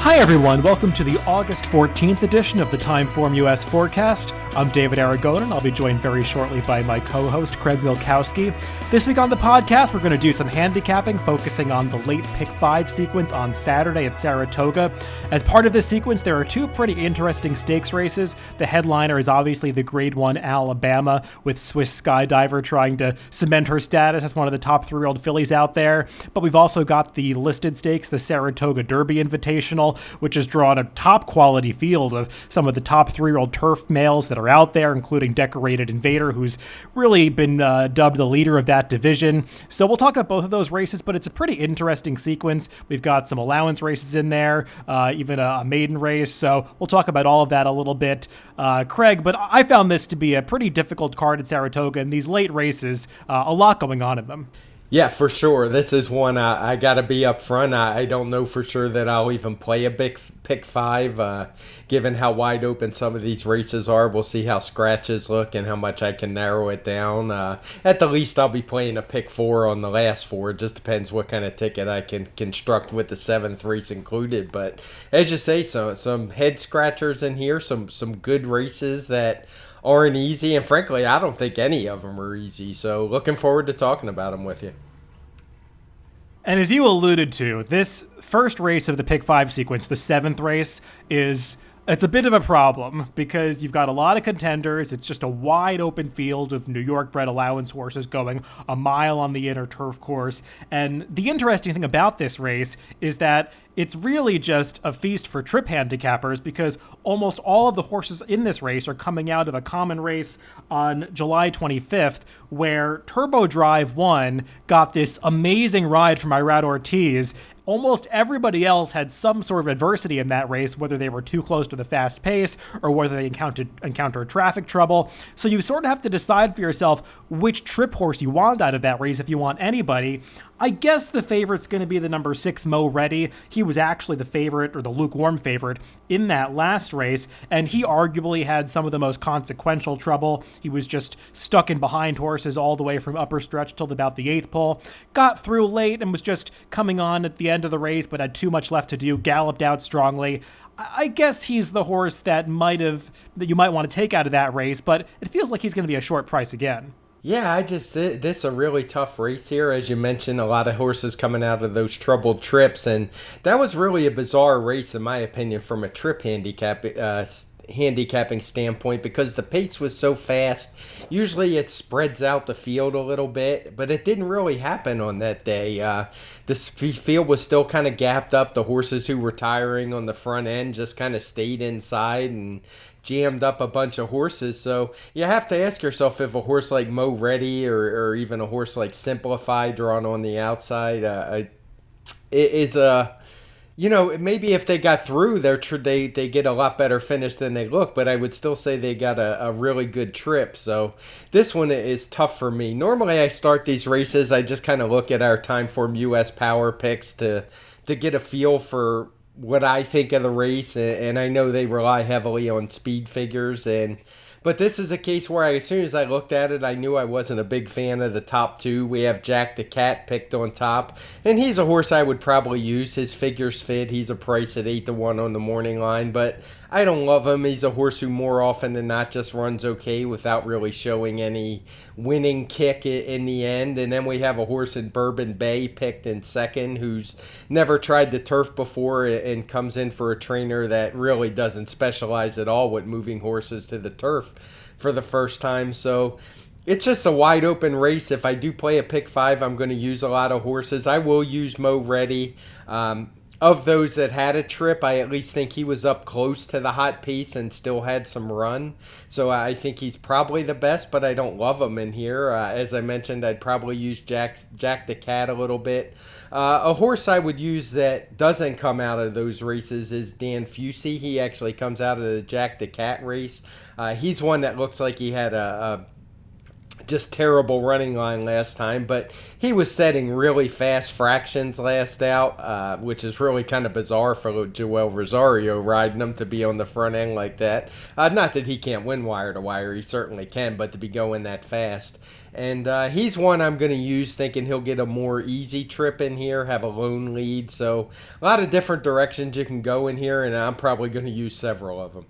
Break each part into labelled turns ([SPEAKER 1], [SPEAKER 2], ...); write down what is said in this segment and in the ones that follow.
[SPEAKER 1] Hi everyone, welcome to the August 14th edition of the TimeformUS Forecast. I'm David Aragonin. I'll be joined very shortly by my co-host Craig Milkowski. This week on the podcast, we're going to do some handicapping, focusing on the late pick 5 sequence on Saturday at Saratoga. As part of this sequence, there are two pretty interesting stakes races. The headliner is obviously the Grade 1 Alabama, with Swiss skydiver trying to cement her status as one of the top 3-year-old fillies out there. But we've also got the listed stakes, the Saratoga Derby Invitational, which has drawn a top quality field of some of the top 3-year-old turf males that are out there, including Decorated Invader, who's really been dubbed the leader of that division. So we'll talk about both of those races, but it's a pretty interesting sequence. We've got some allowance races in there, even a maiden race. So we'll talk about all of that a little bit, Craig, but I found this to be a pretty difficult card at Saratoga, and these late races, a lot going on in them.
[SPEAKER 2] Yeah, for sure. This is one I got to be up front. I don't know for sure that I'll even play a big pick 5, given how wide open some of these races are. We'll see how scratches look and how much I can narrow it down. At the least, I'll be playing a pick 4 on the last 4. It just depends what kind of ticket I can construct with the 7th race included. But as you say, some head scratchers in here, some good races that aren't easy, and frankly, I don't think any of them are easy. So looking forward to talking about them with you.
[SPEAKER 1] And as you alluded to, this first race of the pick 5 sequence, the 7th race, it's a bit of a problem because you've got a lot of contenders. It's just a wide open field of New York bred allowance horses going a mile on the inner turf course. And the interesting thing about this race is that it's really just a feast for trip handicappers because almost all of the horses in this race are coming out of a common race on July 25th where Turbo Drive 1 got this amazing ride from Irad Ortiz. Almost everybody else had some sort of adversity in that race, whether they were too close to the fast pace or whether they encountered traffic trouble. So you sort of have to decide for yourself which trip horse you want out of that race if you want anybody. I guess the favorite's going to be the number 6 Mo Ready. He was actually the favorite, or the lukewarm favorite, in that last race, and he arguably had some of the most consequential trouble. He was just stuck in behind horses all the way from upper stretch till about the 8th pole. Got through late and was just coming on at the end of the race, but had too much left to do, galloped out strongly. I guess he's the horse that you might want to take out of that race, but it feels like he's going to be a short price again.
[SPEAKER 2] Yeah, this is a really tough race here. As you mentioned, a lot of horses coming out of those troubled trips, and that was really a bizarre race, in my opinion, from a trip handicapping standpoint, because the pace was so fast. Usually it spreads out the field a little bit, but it didn't really happen on that day. The field was still kind of gapped up. The horses who were tiring on the front end just kind of stayed inside and jammed up a bunch of horses. So you have to ask yourself if a horse like Mo Ready or even a horse like Simplify drawn on the outside maybe if they got through, they get a lot better finish than they look, but I would still say they got a really good trip. So this one is tough for me. Normally I start these races, I just kind of look at our TimeformUS power picks to get a feel for what I think of the race, and I know they rely heavily on speed figures, but this is a case where as soon as I looked at it, I knew I wasn't a big fan of the top 2. We have Jack the Cat picked on top, and he's a horse I would probably use. His figures fit. He's a price at 8-1 on the morning line, but I don't love him. He's a horse who more often than not just runs okay without really showing any winning kick in the end. And then we have a horse in Bourbon Bay picked in second who's never tried the turf before and comes in for a trainer that really doesn't specialize at all with moving horses to the turf for the first time. So it's just a wide open race. If I do play a pick 5, I'm going to use a lot of horses. I will use Mo Ready. Of those that had a trip, I at least think he was up close to the hot pace and still had some run. So I think he's probably the best, but I don't love him in here. As I mentioned, I'd probably use Jack the Cat a little bit. A horse I would use that doesn't come out of those races is Dan Fusey. He actually comes out of the Jack the Cat race. He's one that looks like he had a Just terrible running line last time, but he was setting really fast fractions last out, which is really kind of bizarre for Joel Rosario riding him to be on the front end like that. Not that he can't win wire to wire, he certainly can, but to be going that fast. And he's one I'm going to use, thinking he'll get a more easy trip in here, have a lone lead. So a lot of different directions you can go in here, and I'm probably going to use several of them.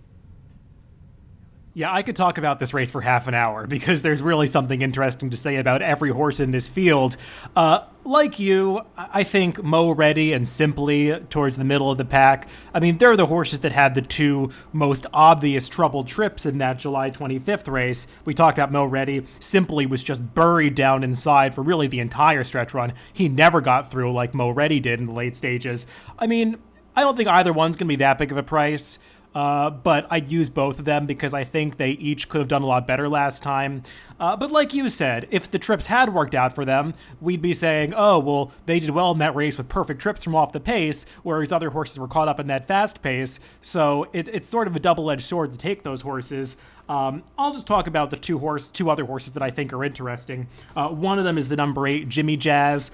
[SPEAKER 1] Yeah, I could talk about this race for half an hour because there's really something interesting to say about every horse in this field. Like you, I think Mo Ready and Simply towards the middle of the pack. I mean, they're the horses that had the two most obvious troubled trips in that July 25th race. We talked about Mo Ready. Simply was just buried down inside for really the entire stretch run. He never got through like Mo Ready did in the late stages. I mean, I don't think either one's going to be that big of a price. But I'd use both of them because I think they each could have done a lot better last time. But like you said, if the trips had worked out for them, we'd be saying, oh, well, they did well in that race with perfect trips from off the pace, whereas other horses were caught up in that fast pace. So it's sort of a double-edged sword to take those horses. I'll just talk about the two other horses that I think are interesting. One of them is the number 8, Jimmy Jazz.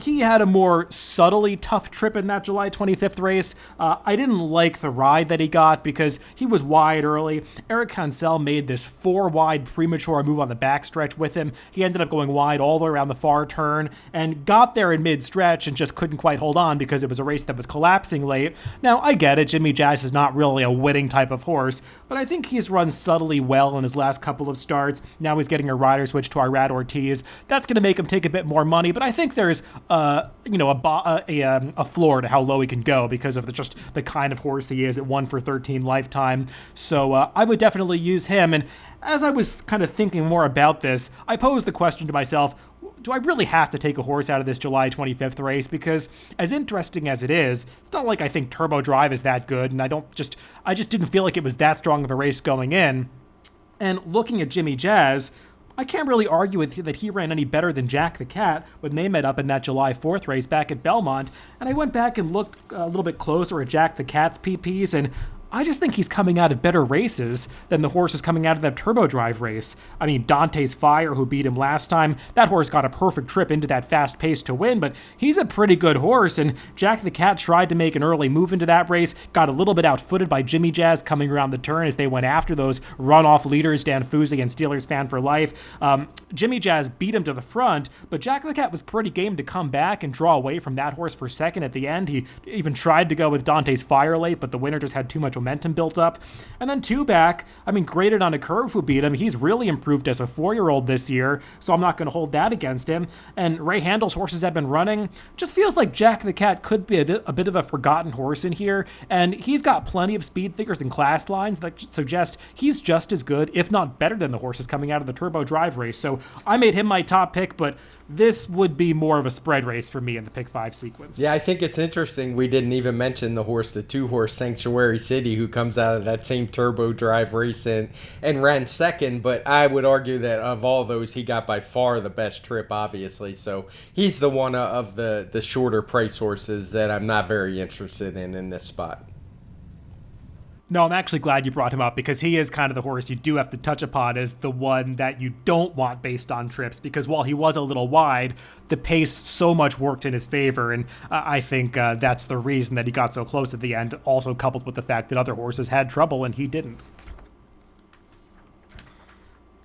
[SPEAKER 1] He had a more subtly tough trip in that July 25th race. I didn't like the ride that he got because he was wide early. Eric Hansel made this 4-wide premature move on the backstretch with him. He ended up going wide all the way around the far turn and got there in mid-stretch and just couldn't quite hold on because it was a race that was collapsing late. Now, I get it. Jimmy Jazz is not really a winning type of horse, but I think he's run subtly well in his last couple of starts. Now he's getting a rider switch to Irad Ortiz. That's going to make him take a bit more money, but I think there's a floor to how low he can go because of just the kind of horse he is at 1 for 13 lifetime. So I would definitely use him. And as I was kind of thinking more about this, I posed the question to myself, do I really have to take a horse out of this July 25th race? Because as interesting as it is, it's not like I think Turbo Drive is that good, and I just didn't feel like it was that strong of a race going in. And looking at Jimmy Jazz, I can't really argue with that he ran any better than Jack the Cat when they met up in that July 4th race back at Belmont. And I went back and looked a little bit closer at Jack the Cat's PPs, and I just think he's coming out of better races than the horses coming out of that Turbo Drive race. I mean, Dante's Fire, who beat him last time, that horse got a perfect trip into that fast pace to win, but he's a pretty good horse, and Jack the Cat tried to make an early move into that race, got a little bit outfooted by Jimmy Jazz coming around the turn as they went after those runoff leaders, Dan Fuzzi and Steelers Fan for Life. Jimmy Jazz beat him to the front, but Jack the Cat was pretty game to come back and draw away from that horse for second at the end. He even tried to go with Dante's Fire late, but the winner just had too much momentum built up. And then two back, I mean, graded on a curve who beat him. He's really improved as a 4-year-old this year, so I'm not going to hold that against him. And Ray Handel's horses have been running. Just feels like Jack the Cat could be a bit of a forgotten horse in here, and he's got plenty of speed figures and class lines that suggest he's just as good, if not better than the horses coming out of the Turbo Drive race. So I made him my top pick, but this would be more of a spread race for me in the pick 5 sequence.
[SPEAKER 2] Yeah, I think it's interesting we didn't even mention the 2-horse Sanctuary City, who comes out of that same Turbo Drive race and ran second, but I would argue that of all those, he got by far the best trip, obviously. So he's the one of the shorter price horses that I'm not very interested in this spot.
[SPEAKER 1] No, I'm actually glad you brought him up because he is kind of the horse you do have to touch upon as the one that you don't want based on trips, because while he was a little wide, the pace so much worked in his favor, and I think that's the reason that he got so close at the end, also coupled with the fact that other horses had trouble and he didn't.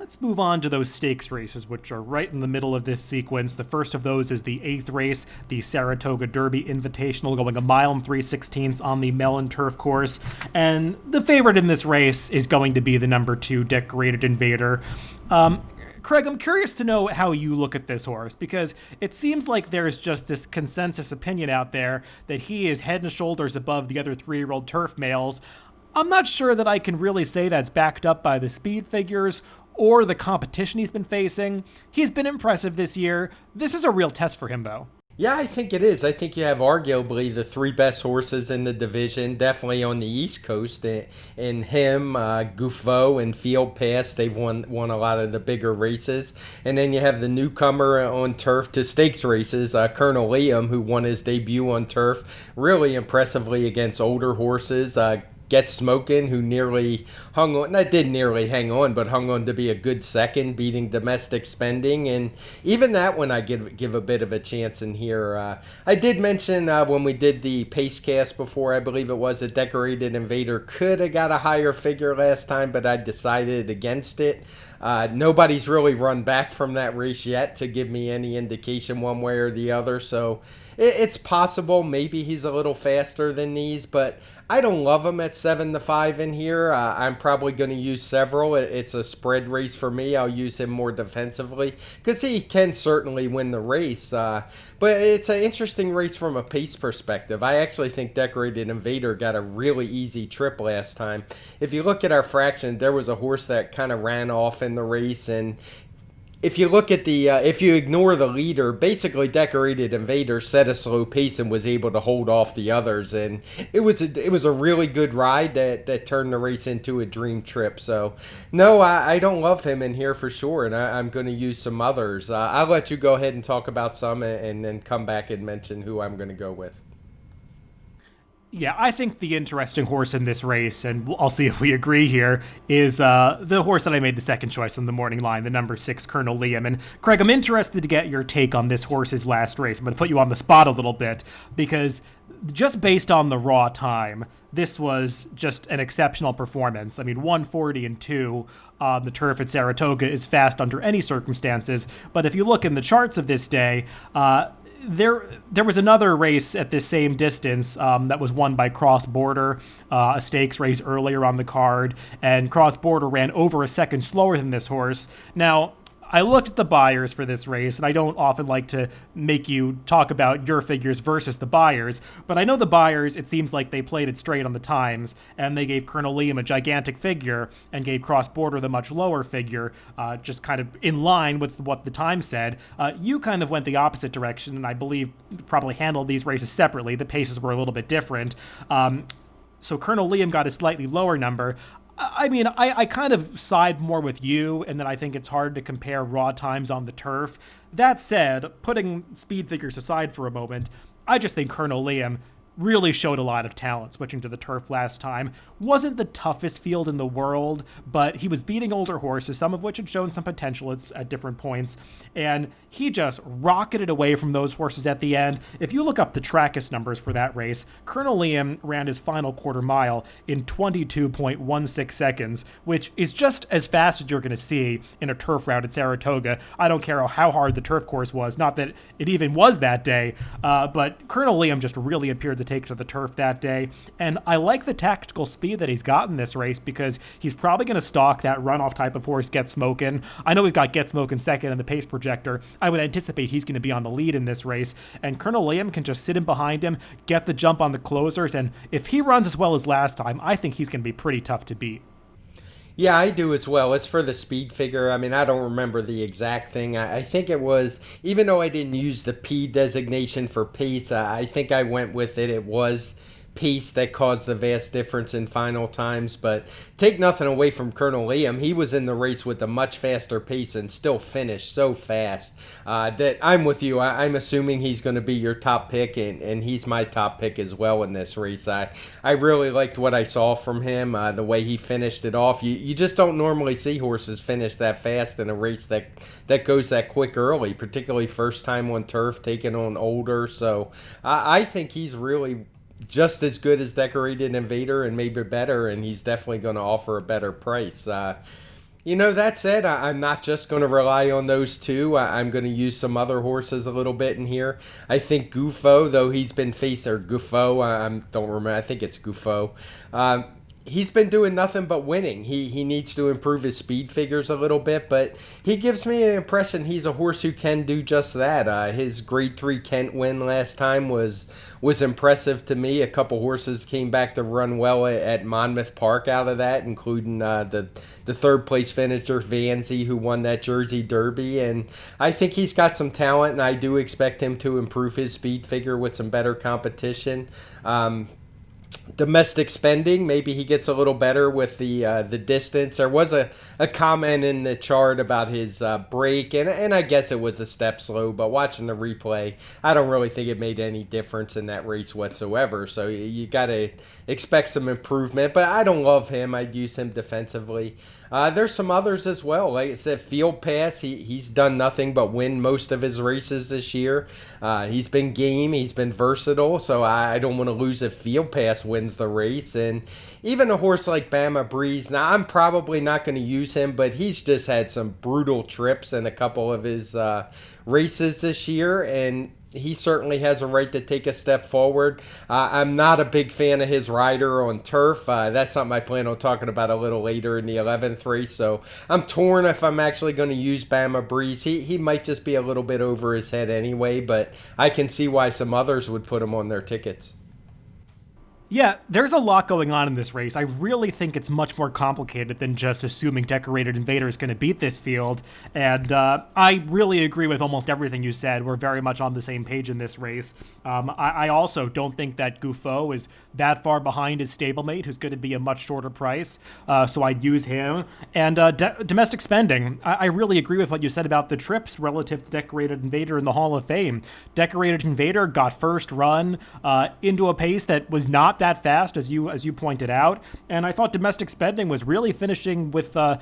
[SPEAKER 1] Let's move on to those stakes races, which are right in the middle of this sequence. The first of those is the 8th race, the Saratoga Derby Invitational, going 1 mile and 3/16 on the Mellon Turf course. And the favorite in this race is going to be the number 2, Decorated Invader. Craig, I'm curious to know how you look at this horse, because it seems like there's just this consensus opinion out there that he is head and shoulders above the other 3-year-old turf males. I'm not sure that I can really say that's backed up by the speed figures or the competition he's been facing. He's been impressive this year. This is a real test for him, though.
[SPEAKER 2] Yeah, I think it is. I think you have arguably the 3 best horses in the division, definitely on the East Coast. And him, Gouffo, and Field Pass, they've won a lot of the bigger races. And then you have the newcomer on turf to stakes races, Colonel Liam, who won his debut on turf really impressively against older horses. Get Smokin', who nearly hung on, not did nearly hang on, but hung on to be a good second, beating Domestic Spending. And even that one I give a bit of a chance in here. I did mention when we did the pace cast before, I believe it was, that Decorated Invader could have got a higher figure last time, but I decided against it. Nobody's really run back from that race yet to give me any indication one way or the other, so it's possible maybe he's a little faster than these, but I don't love him at 7-5 in here. I'm probably going to use several. It's a spread race for me. I'll use him more defensively because he can certainly win the race. But it's an interesting race from a pace perspective. I actually think Decorated Invader got a really easy trip last time. If you look at our fraction, there was a horse that kind of ran off in the race, and if you look at the, if you ignore the leader, basically Decorated Invader set a slow pace and was able to hold off the others, and it was a really good ride that turned the race into a dream trip. So, no, I don't love him in here for sure, and I'm going to use some others. I'll let you go ahead and talk about some, and then come back and mention who I'm going to go with.
[SPEAKER 1] Yeah, I think the interesting horse in this race, and I'll see if we agree here, is the horse that I made the second choice on the morning line, the number 6, Colonel Liam. And Craig, I'm interested to get your take on this horse's last race. I'm going to put you on the spot a little bit, because just based on the raw time, this was just an exceptional performance. I mean, 140-2 on the turf at Saratoga is fast under any circumstances, but if you look in the charts of this day, there was another race at this same distance that was won by Cross Border, a stakes race earlier on the card, and Cross Border ran over a second slower than this horse. Now, I looked at the buyers for this race, and I don't often like to make you talk about your figures versus the buyers, but I know the buyers, it seems like they played it straight on the times, and they gave Colonel Liam a gigantic figure and gave Cross Border the much lower figure, just kind of in line with what the time said. You kind of went the opposite direction, and I believe probably handled these races separately. The paces were a little bit different. So Colonel Liam got a slightly lower number. I mean, I kind of side more with you, and then I think it's hard to compare raw times on the turf. That said, putting speed figures aside for a moment, I just think Colonel Liam really showed a lot of talent switching to the turf last time. Wasn't the toughest field in the world, but he was beating older horses, some of which had shown some potential at different points, and he just rocketed away from those horses at the end. If you look up the Trackist numbers for that race, Colonel Liam ran his final quarter mile in 22.16 seconds, which is just as fast as you're going to see in a turf route at Saratoga. I don't care how hard the turf course was, not that it even was that day, but Colonel Liam just really appeared to take to the turf that day, and I like the tactical speed that he's got in this race because he's probably going to stalk that runoff type of horse, Get Smokin'. I know we've got Get Smokin' second in the pace projector. I would anticipate he's going to be on the lead in this race, and Colonel Liam can just sit in behind him, get the jump on the closers, and if he runs as well as last time, I think he's going to be pretty tough to beat.
[SPEAKER 2] Yeah, I do as well. It's for the speed figure. I mean, I don't remember the exact thing. I think it was, even though I didn't use the P designation for pace, I think I went with it. It was pace that caused the vast difference in final times. But take nothing away from Colonel Liam. He was in the race with a much faster pace and still finished so fast that I'm with you. I'm assuming he's going to be your top pick, and he's my top pick as well in this race. I really liked what I saw from him, the way he finished it off. You just don't normally see horses finish that fast in a race that goes that quick early, particularly first time on turf, taking on older. So I think he's really just as good as Decorated Invader and maybe better, and he's definitely going to offer a better price. That said, I'm not just going to rely on those two. I'm going to use some other horses a little bit in here. I think Gufo, though he's been Gufo, I don't remember, I think it's Gufo. He's been doing nothing but winning. He needs to improve his speed figures a little bit, but he gives me an impression he's a horse who can do just that. His Grade 3 Kent win last time was impressive to me. A couple horses came back to run well at Monmouth Park out of that, including the third place finisher Vanzy, who won that Jersey Derby, and I think he's got some talent, and I do expect him to improve his speed figure with some better competition. domestic spending. Maybe he gets a little better with the distance. There was a comment in the chart about his break, and I guess it was a step slow, but watching the replay, I don't really think it made any difference in that race whatsoever. So you got to expect some improvement, but I don't love him. I'd use him defensively. There's some others as well. Like I said, Field Pass, he's done nothing but win most of his races this year. He's been game, he's been versatile, so I don't want to lose if Field Pass wins the race. And even a horse like Bama Breeze, now I'm probably not going to use him, but he's just had some brutal trips in a couple of his races this year, and he certainly has a right to take a step forward. I'm not a big fan of his rider on turf. That's something I plan on talking about a little later in the 11th race. So I'm torn if I'm actually going to use Bama Breeze. He might just be a little bit over his head anyway, but I can see why some others would put him on their tickets.
[SPEAKER 1] Yeah, there's a lot going on in this race. I really think it's much more complicated than just assuming Decorated Invader is going to beat this field. And I really agree with almost everything you said. We're very much on the same page in this race. I also don't think that Gouffo is that far behind his stablemate, who's going to be a much shorter price. So I'd use him. And domestic spending. I really agree with what you said about the trips relative to Decorated Invader in the Hall of Fame. Decorated Invader got first run into a pace that was not that fast, as you pointed out, and I thought domestic spending was really finishing with a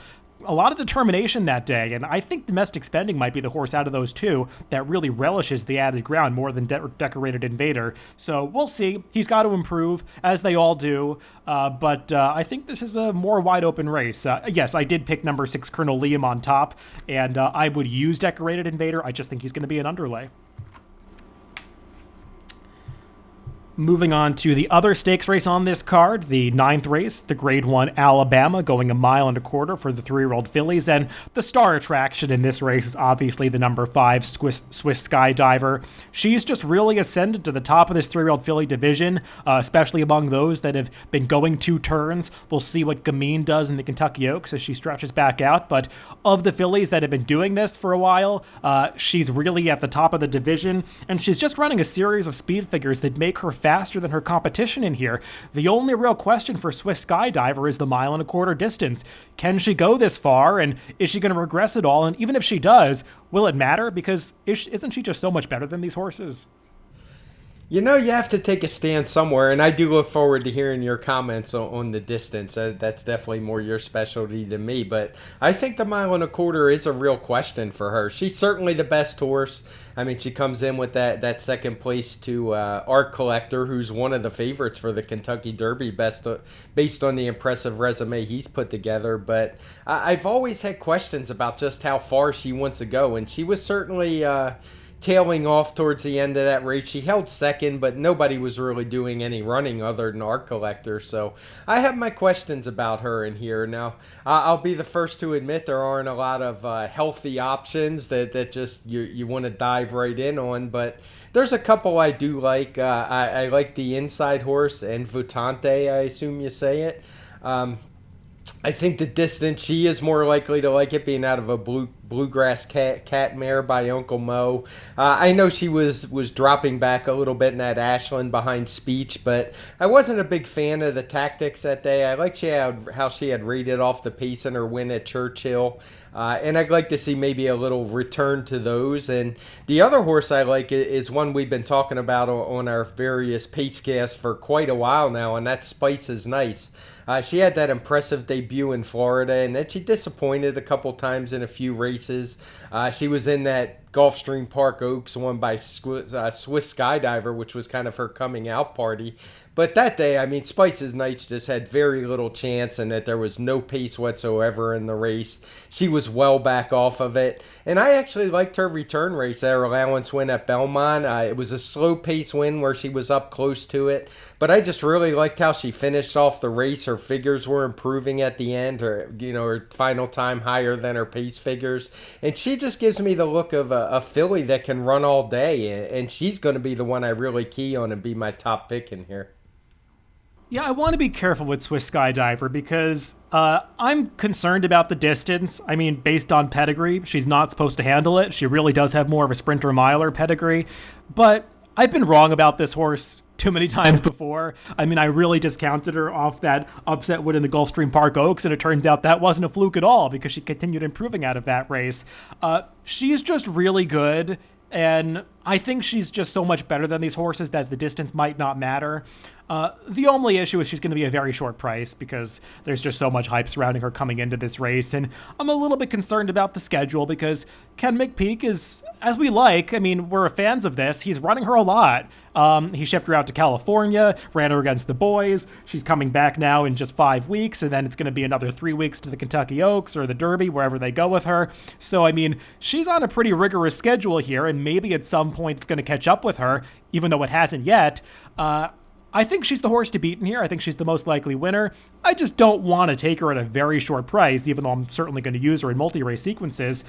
[SPEAKER 1] lot of determination that day, and I think domestic spending might be the horse out of those two that really relishes the added ground more than Decorated Invader. So we'll see. He's got to improve, as they all do, but I think this is a more wide open race. Yes, I did pick number 6 Colonel Liam on top, and I would use Decorated Invader. I just think he's going to be an underlay. Moving on to the other stakes race on this card, the 9th race, the Grade 1 Alabama, going 1.25 miles for the 3-year-old fillies. And the star attraction in this race is obviously the number 5 Swiss Skydiver. She's just really ascended to the top of this 3-year-old filly division, especially among those that have been going 2 turns. We'll see what Gamine does in the Kentucky Oaks as she stretches back out. But of the fillies that have been doing this for a while, she's really at the top of the division. And she's just running a series of speed figures that make her faster than her competition in here. The only real question for Swiss Skydiver is the 1.25 mile distance. Can she go this far, and is she going to regress at all? And even if she does, will it matter? Because isn't she just so much better than these horses?
[SPEAKER 2] You know, you have to take a stand somewhere, and I do look forward to hearing your comments on the distance. That's definitely more your specialty than me, but I think the 1.25 miles is a real question for her. She's certainly the best horse. I mean, she comes in with that second place to Art Collector, who's one of the favorites for the Kentucky Derby, based on the impressive resume he's put together. But I've always had questions about just how far she wants to go, and she was certainly tailing off towards the end of that race. She held second, but nobody was really doing any running other than Art Collector. So I have my questions about her in here. Now, I'll be the first to admit there aren't a lot of healthy options that just you want to dive right in on, but there's a couple I do like. I like the inside horse, and Votante, I assume you say it. I think the distance, she is more likely to like it, being out of a bluegrass cat mare by Uncle Mo. I know she was dropping back a little bit in that Ashland behind Speech, but I wasn't a big fan of the tactics that day. I liked how she had rated off the pace in her win at Churchill. And I'd like to see maybe a little return to those. And the other horse I like is one we've been talking about on our various pace casts for quite a while now, and that's Spice is Nice. She had that impressive debut in Florida, and then she disappointed a couple times in a few races. She was in that Gulfstream Park Oaks won by Swiss Skydiver, which was kind of her coming out party. But that day, I mean, Spice's Knights just had very little chance, and that there was no pace whatsoever in the race. She was well back off of it. And I actually liked her return race, her allowance win at Belmont. It was a slow pace win where she was up close to it. But I just really liked how she finished off the race. Her figures were improving at the end. Her final time higher than her pace figures. And she just gives me the look of a filly that can run all day. And she's going to be the one I really key on and be my top pick in here.
[SPEAKER 1] Yeah, I want to be careful with Swiss Skydiver because I'm concerned about the distance. I mean, based on pedigree, she's not supposed to handle it. She really does have more of a sprinter miler pedigree. But I've been wrong about this horse too many times before. I mean, I really discounted her off that upset win in the Gulfstream Park Oaks, and it turns out that wasn't a fluke at all because she continued improving out of that race. She's just really good, and I think she's just so much better than these horses that the distance might not matter. The only issue is she's going to be a very short price because there's just so much hype surrounding her coming into this race. And I'm a little bit concerned about the schedule because Ken McPeak is, as we like, I mean, we're fans of this. He's running her a lot. He shipped her out to California, ran her against the boys. She's coming back now in just 5 weeks, and then it's going to be another 3 weeks to the Kentucky Oaks or the Derby, wherever they go with her. So, I mean, she's on a pretty rigorous schedule here, and maybe at some point it's going to catch up with her, even though it hasn't yet. I think she's the horse to beat in here. I think she's the most likely winner. I just don't want to take her at a very short price, even though I'm certainly going to use her in multi-race sequences.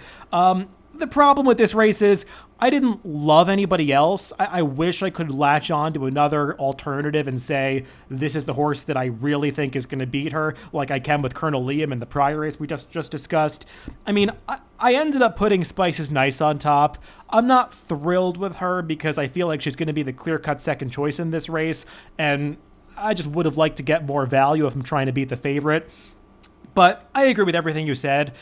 [SPEAKER 1] The problem with this race is I didn't love anybody else. I wish I could latch on to another alternative and say, this is the horse that I really think is going to beat her, like I can with Colonel Liam in the prior race we just discussed. I mean, I ended up putting Spices Nice on top. I'm not thrilled with her because I feel like she's going to be the clear-cut second choice in this race, and I just would have liked to get more value if I'm trying to beat the favorite. But I agree with everything you said.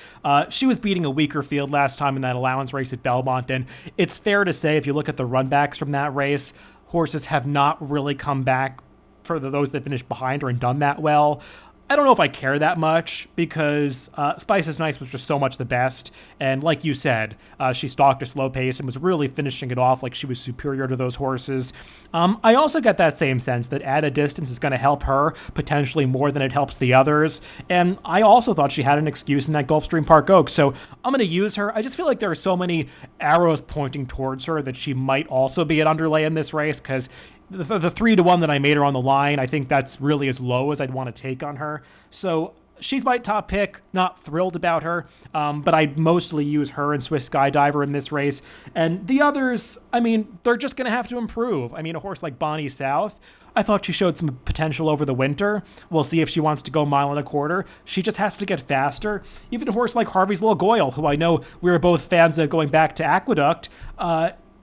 [SPEAKER 1] She was beating a weaker field last time in that allowance race at Belmont, and it's fair to say if you look at the runbacks from that race, horses have not really come back for those that finished behind her and done that well. I don't know if I care that much because Spices Nice was just so much the best. And like you said, she stalked a slow pace and was really finishing it off like she was superior to those horses. I also get that same sense that at a distance is going to help her potentially more than it helps the others. And I also thought she had an excuse in that Gulfstream Park Oaks. So I'm going to use her. I just feel like there are so many arrows pointing towards her that she might also be an underlay in this race because the 3-1 that I made her on the line, I think that's really as low as I'd want to take on her. So she's my top pick. Not thrilled about her, but I'd mostly use her and Swiss Skydiver in this race. And the others, I mean, they're just going to have to improve. I mean, a horse like Bonnie South, I thought she showed some potential over the winter. We'll see if she wants to go 1.25 miles. She just has to get faster. Even a horse like Harvey's Little Goyle, who I know we were both fans of going back to Aqueduct,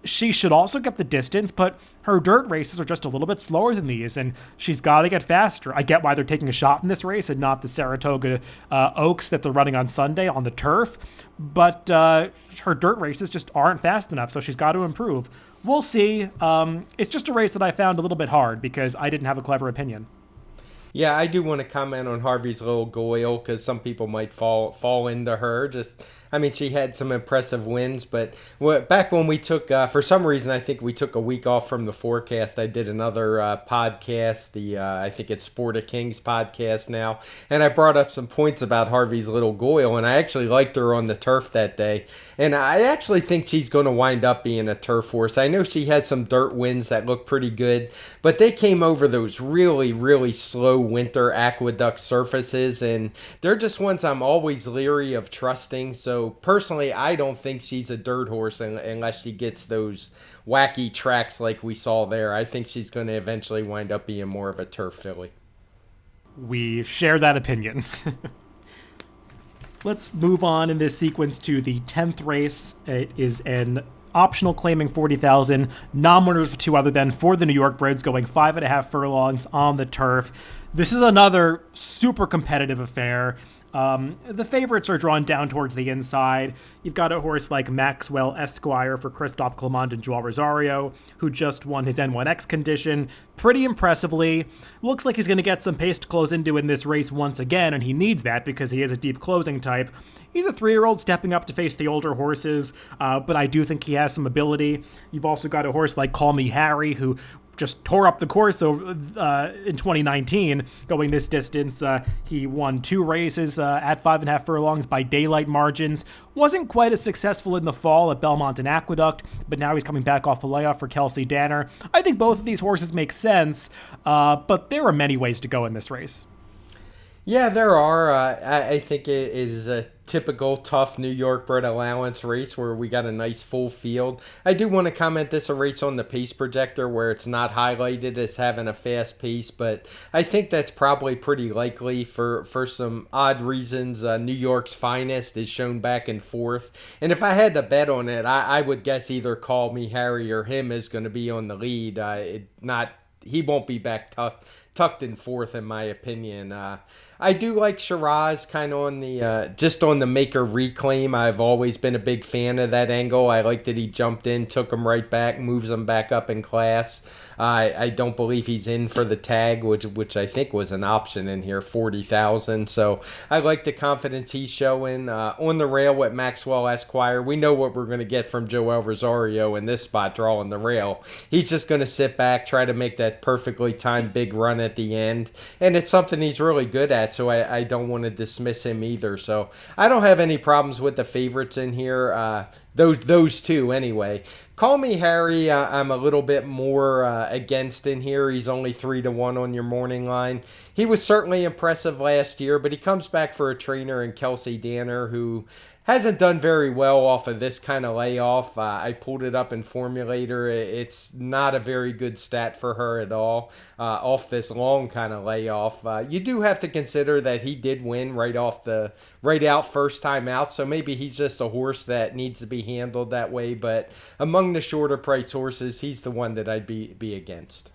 [SPEAKER 1] she should also get the distance, but her dirt races are just a little bit slower than these, and she's got to get faster. I get why they're taking a shot in this race and not the Saratoga Oaks that they're running on Sunday on the turf, but her dirt races just aren't fast enough, so she's got to improve. We'll see. It's just a race that I found a little bit hard because I didn't have a clever opinion.
[SPEAKER 2] Yeah, I do want to comment on Harvey's Little Goyle because some people might fall into her. I mean, she had some impressive wins, but back when we took, for some reason, I think we took a week off from the forecast. I did another podcast, I think it's Sport of Kings podcast now, and I brought up some points about Harvey's Little Goyle, and I actually liked her on the turf that day, and I actually think she's going to wind up being a turf horse. I know she had some dirt wins that look pretty good, but they came over those really, really slow winter aqueduct surfaces, and they're just ones I'm always leery of trusting, so personally, I don't think she's a dirt horse unless she gets those wacky tracks like we saw there. I think she's going to eventually wind up being more of a turf filly.
[SPEAKER 1] We share that opinion. Let's move on in this sequence to the 10th race. It is an optional claiming 40,000, non-winners for two other than for the New York Breds going 5.5 furlongs on the turf. This is another super competitive affair. The favorites are drawn down towards the inside. You've got a horse like Maxwell Esquire for Christophe Clement and Joao Rosario, who just won his N1X condition pretty impressively. Looks like he's going to get some pace to close into in this race once again, and he needs that because he is a deep closing type. He's a 3-year-old stepping up to face the older horses, but I do think he has some ability. You've also got a horse like Call Me Harry, who just tore up the course in 2019 going this distance. He won 2 races at 5.5 furlongs by daylight margins. Wasn't quite as successful in the fall at Belmont and Aqueduct, but now he's coming back off a layoff for Kelsey Danner. I think both of these horses make sense, but there are many ways to go in this race.
[SPEAKER 2] Yeah, there are. I think it is a typical tough New York bred allowance race where we got a nice full field. I do want to comment this a race on the pace projector where it's not highlighted as having a fast pace, but I think that's probably pretty likely for some odd reasons. New York's Finest is shown back and forth, and if I had to bet on it, I would guess either Call Me Harry or him is going to be on the lead. Not he won't be back tucked in fourth, in my opinion. I do like Shiraz kind of on the just on the maker reclaim. I've always been a big fan of that angle. I like that he jumped in, took him right back, moves him back up in class. I don't believe he's in for the tag, which I think was an option in here, 40,000. So I like the confidence he's showing on the rail with Maxwell Esquire. We know what we're going to get from Joel Rosario in this spot, drawing the rail. He's just going to sit back, try to make that perfectly timed big run at the end, and it's something he's really good at. So I don't want to dismiss him either. So I don't have any problems with the favorites in here. Those two anyway. Call Me Harry, I'm a little bit more against in here. He's only 3-1 on your morning line. He was certainly impressive last year, but he comes back for a trainer in Kelsey Danner, who hasn't done very well off of this kind of layoff. I pulled it up in Formulator. It's not a very good stat for her at all off this long kind of layoff. You do have to consider that he did win right out first time out, so maybe he's just a horse that needs to be handled that way. But among the shorter price horses, he's the one that I'd be against.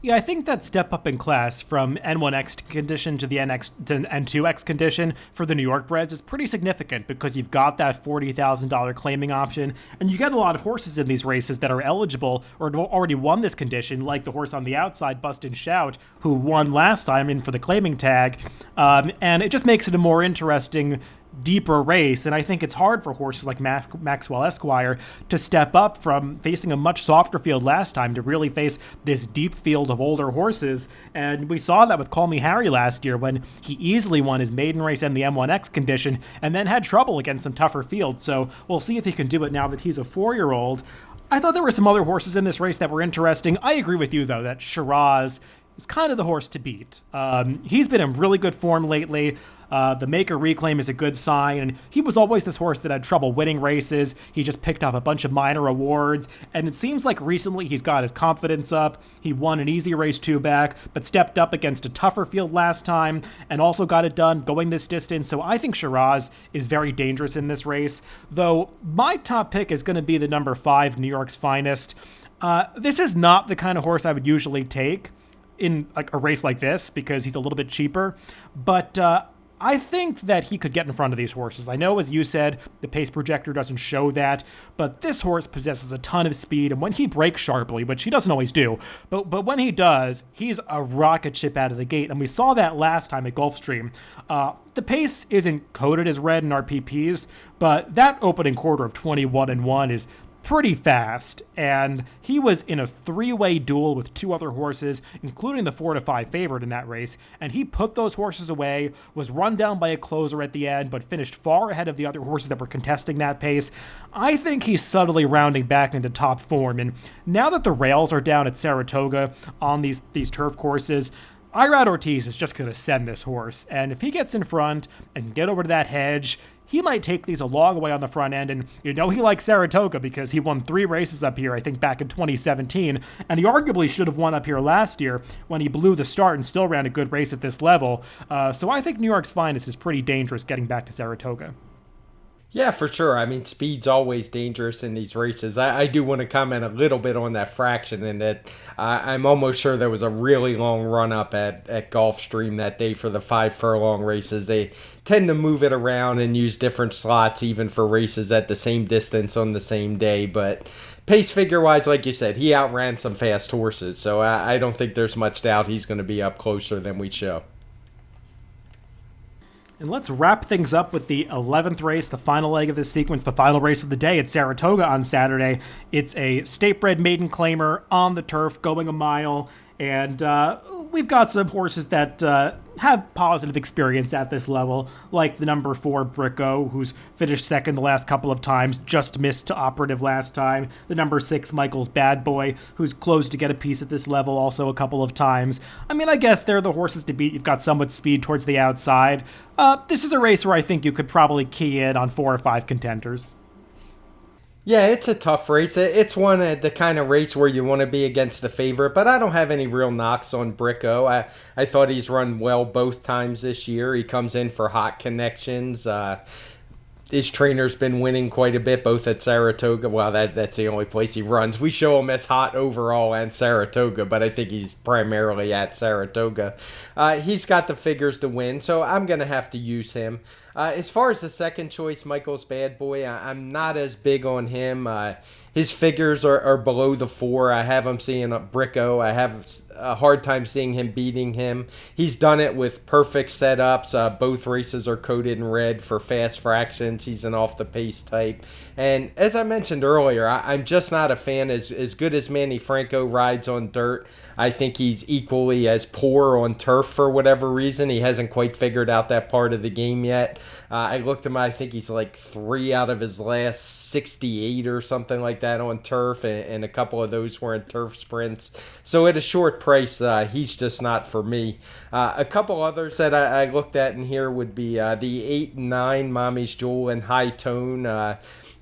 [SPEAKER 1] Yeah, I think that step up in class from N1X condition to the N2X condition for the New York breds is pretty significant, because you've got that $40,000 claiming option, and you get a lot of horses in these races that are eligible or already won this condition, like the horse on the outside, Bust and Shout, who won last time in for the claiming tag, and it just makes it a more interesting, deeper race. And I think it's hard for horses like Maxwell Esquire to step up from facing a much softer field last time to really face this deep field of older horses. And we saw that with Call Me Harry last year, when he easily won his maiden race in the M1X condition and then had trouble against some tougher fields. So we'll see if he can do it now that he's a 4-year-old. I thought there were some other horses in this race that were interesting. I agree with you, though, that Shiraz is kind of the horse to beat. He's been in really good form lately. The Maker Reclaim is a good sign, and he was always this horse that had trouble winning races. He just picked up a bunch of minor awards, and it seems like recently he's got his confidence up. He won an easy race 2 back, but stepped up against a tougher field last time, and also got it done going this distance. So I think Shiraz is very dangerous in this race, though my top pick is going to be the number 5, New York's Finest. This is not the kind of horse I would usually take in a race like this, because he's a little bit cheaper, but I think that he could get in front of these horses. I know, as you said, the pace projector doesn't show that, but this horse possesses a ton of speed, and when he breaks sharply, which he doesn't always do, but when he does, he's a rocket ship out of the gate, and we saw that last time at Gulfstream. The pace isn't coded as red in our PPs, but that opening quarter of 21-1 is pretty fast, and he was in a 3-way duel with 2 other horses, including the 4-5 favorite in that race, and he put those horses away, was run down by a closer at the end, but finished far ahead of the other horses that were contesting that pace. I think he's subtly rounding back into top form, and now that the rails are down at Saratoga on these turf courses, Irad Ortiz is just going to send this horse, and if he gets in front and can get over to that hedge, he might take these a long way on the front end, and you know he likes Saratoga because he won 3 races up here, I think, back in 2017, and he arguably should have won up here last year when he blew the start and still ran a good race at this level. So I think New York's Finest is pretty dangerous getting back to Saratoga.
[SPEAKER 2] Yeah, for sure. I mean, speed's always dangerous in these races. I do want to comment a little bit on that fraction, in that I'm almost sure there was a really long run-up at Gulfstream that day for the 5 furlong races. They tend to move it around and use different slots even for races at the same distance on the same day. But pace figure-wise, like you said, he outran some fast horses. So I don't think there's much doubt he's going to be up closer than we show.
[SPEAKER 1] And let's wrap things up with the 11th race, the final leg of this sequence, the final race of the day at Saratoga on Saturday. It's a state-bred maiden claimer on the turf, going a mile, and we've got some horses that have positive experience at this level, like the number 4 Bricko, who's finished second the last couple of times, just missed to operative last time. The number 6 Michael's Bad Boy, who's closed to get a piece at this level also a couple of times. I mean, I guess they're the horses to beat. You've got somewhat speed towards the outside. This is a race where I think you could probably key in on 4 or 5 contenders.
[SPEAKER 2] Yeah, it's a tough race. It's one of the kind of race where you want to be against the favorite, but I don't have any real knocks on Bricko. I thought he's run well both times this year. He comes in for hot connections. his trainer's been winning quite a bit, both at Saratoga. Well, that's the only place he runs. We show him as hot overall and Saratoga, but I think he's primarily at Saratoga. He's got the figures to win, so I'm going to have to use him. As far as the second choice, Michael's Bad Boy, I'm not as big on him. His figures are below the 4. I have him seeing a Bricko. I have a hard time seeing him beating him. He's done it with perfect setups. Both races are coded in red for fast fractions. He's an off-the-pace type. And as I mentioned earlier, I'm just not a fan. As good as Manny Franco rides on dirt, I think he's equally as poor on turf for whatever reason. He hasn't quite figured out that part of the game yet. I looked at him, I think he's like 3 out of his last 68 or something like that on turf, and a couple of those were in turf sprints. So at a short price, he's just not for me. A couple others that I looked at in here would be the 8 and 9, Mommy's Jewel and High Tone.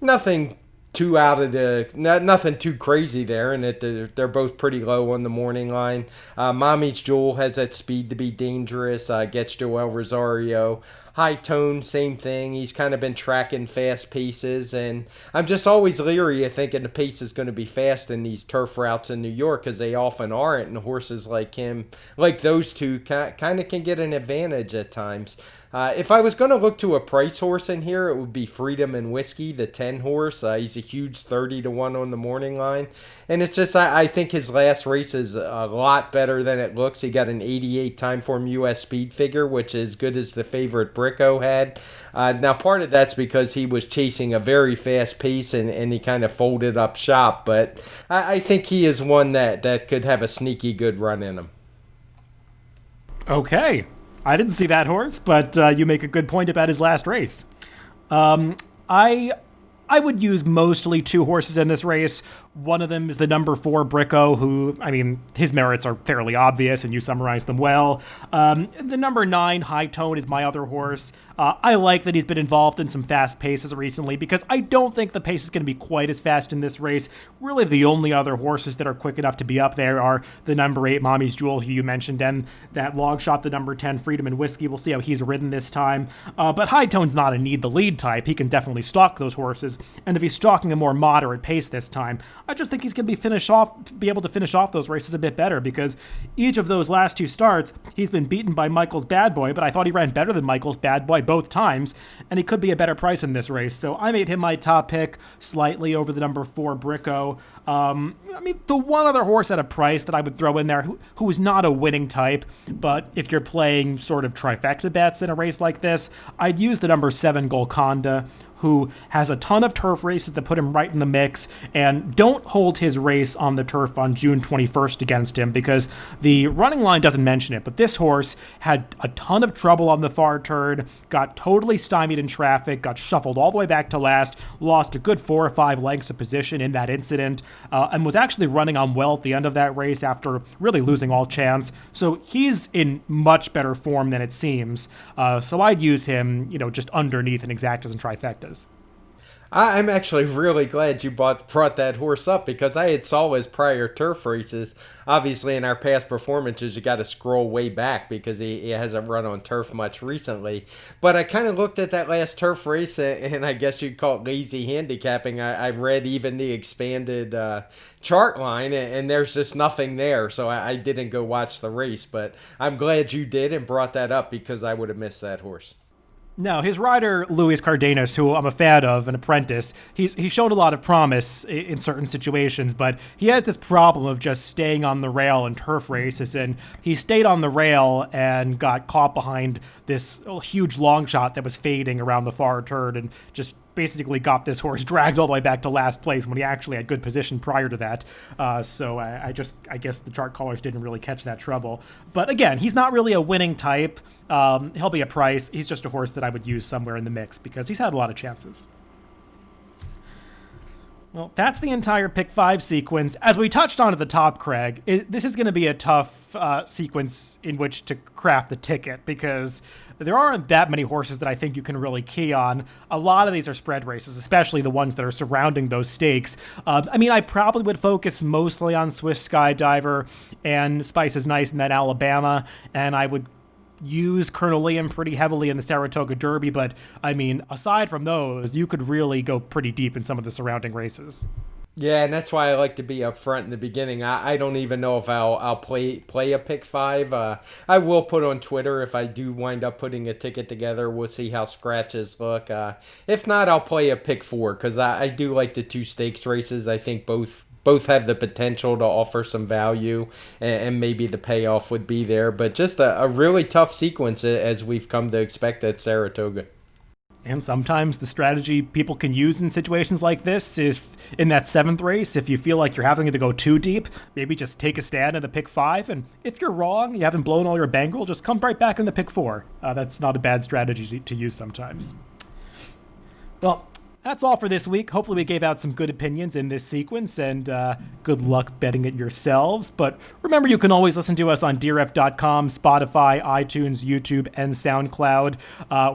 [SPEAKER 2] Nothing nothing too crazy there, and they're both pretty low on the morning line. Mommy's Jewel has that speed to be dangerous, gets Joel Rosario. High Tone, same thing. He's kind of been tracking fast paces, and I'm just always leery of thinking the pace is going to be fast in these turf routes in New York, because they often aren't, and horses like him, like those two, kind of can get an advantage at times. If I was going to look to a price horse in here, it would be Freedom and Whiskey, the 10 horse. He's a huge 30-1 on the morning line. And it's just, I think his last race is a lot better than it looks. He got an 88 TimeformUS speed figure, which is as good as the favorite Bricko had. Now, part of that's because he was chasing a very fast pace and he kind of folded up shop. But I think he is one that could have a sneaky good run in him.
[SPEAKER 1] Okay. I didn't see that horse, but you make a good point about his last race. I would use mostly 2 horses in this race. One of them is the number 4 Bricko, who, I mean, his merits are fairly obvious, and you summarized them well. The number 9 High Tone is my other horse. I like that he's been involved in some fast paces recently, because I don't think the pace is going to be quite as fast in this race. Really, the only other horses that are quick enough to be up there are the number 8 Mommy's Jewel, who you mentioned, and that long shot, the number 10 Freedom and Whiskey. We'll see how he's ridden this time. But High Tone's not a need the lead type. He can definitely stalk those horses, and if he's stalking a more moderate pace this time, I just think he's going to be able to finish off those races a bit better, because each of those last 2 starts, he's been beaten by Michael's Bad Boy, but I thought he ran better than Michael's Bad Boy both times, and he could be a better price in this race. So I made him my top pick, slightly over the number 4 Bricko. I mean, the one other horse at a price that I would throw in there who is not a winning type, but if you're playing sort of trifecta bets in a race like this, I'd use the number 7 Golconda, who has a ton of turf races that put him right in the mix, and don't hold his race on the turf on June 21st against him, because the running line doesn't mention it, but this horse had a ton of trouble on the far turn, got totally stymied in traffic, got shuffled all the way back to last, lost a good 4 or 5 lengths of position in that incident, and was actually running on well at the end of that race after really losing all chance. So he's in much better form than it seems. So I'd use him, just underneath in exactas and trifectas.
[SPEAKER 2] I'm actually really glad you brought that horse up, because I had saw his prior turf races. Obviously, in our past performances, you got to scroll way back because he hasn't run on turf much recently. But I kind of looked at that last turf race, and I guess you'd call it lazy handicapping. I've read even the expanded chart line, and there's just nothing there. So I didn't go watch the race. But I'm glad you did and brought that up, because I would have missed that horse.
[SPEAKER 1] No, his rider, Luis Cardenas, who I'm a fan of, an apprentice, he's shown a lot of promise in certain situations, but he has this problem of just staying on the rail in turf races, and he stayed on the rail and got caught behind this huge long shot that was fading around the far turn, and just basically got this horse dragged all the way back to last place when he actually had good position prior to that. So I guess the chart callers didn't really catch that trouble. But again, he's not really a winning type. He'll be a price. He's just a horse that I would use somewhere in the mix because he's had a lot of chances. Well, that's the entire pick 5 sequence. As we touched on at the top, Craig, this is going to be a tough sequence in which to craft the ticket, because there aren't that many horses that I think you can really key on. A lot of these are spread races, especially the ones that are surrounding those stakes. I probably would focus mostly on Swiss Skydiver and Spice is Nice in that Alabama, and I would used Colonel Liam pretty heavily in the Saratoga Derby, but I mean, aside from those, you could really go pretty deep in some of the surrounding races.
[SPEAKER 2] Yeah, and that's why I like to be up front in the beginning. I don't even know if I'll play a pick five. I will put on Twitter if I do wind up putting a ticket together. We'll see how scratches look. If not, I'll play a pick four because I do like the two stakes races. I think both have the potential to offer some value, and maybe the payoff would be there. But just a really tough sequence as we've come to expect at Saratoga.
[SPEAKER 1] And sometimes the strategy people can use in situations like this, if in that 7th race, if you feel like you're having to go too deep, maybe just take a stand in the pick 5. And if you're wrong, you haven't blown all your bankroll, just come right back in the pick 4. That's not a bad strategy to use sometimes. Well, that's all for this week. Hopefully we gave out some good opinions in this sequence, and good luck betting it yourselves. But remember, you can always listen to us on DRF.com, Spotify, iTunes, YouTube, and SoundCloud.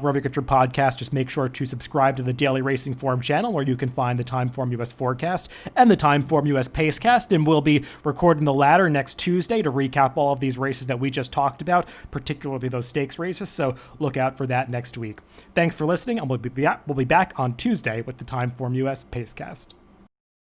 [SPEAKER 1] Wherever you get your podcast, just make sure to subscribe to the Daily Racing Form channel, where you can find the TimeformUS Forecast and the TimeformUS Pacecast. And we'll be recording the latter next Tuesday to recap all of these races that we just talked about, particularly those stakes races. So look out for that next week. Thanks for listening, and we'll be back on Tuesday with the TimeformUS Pacecast.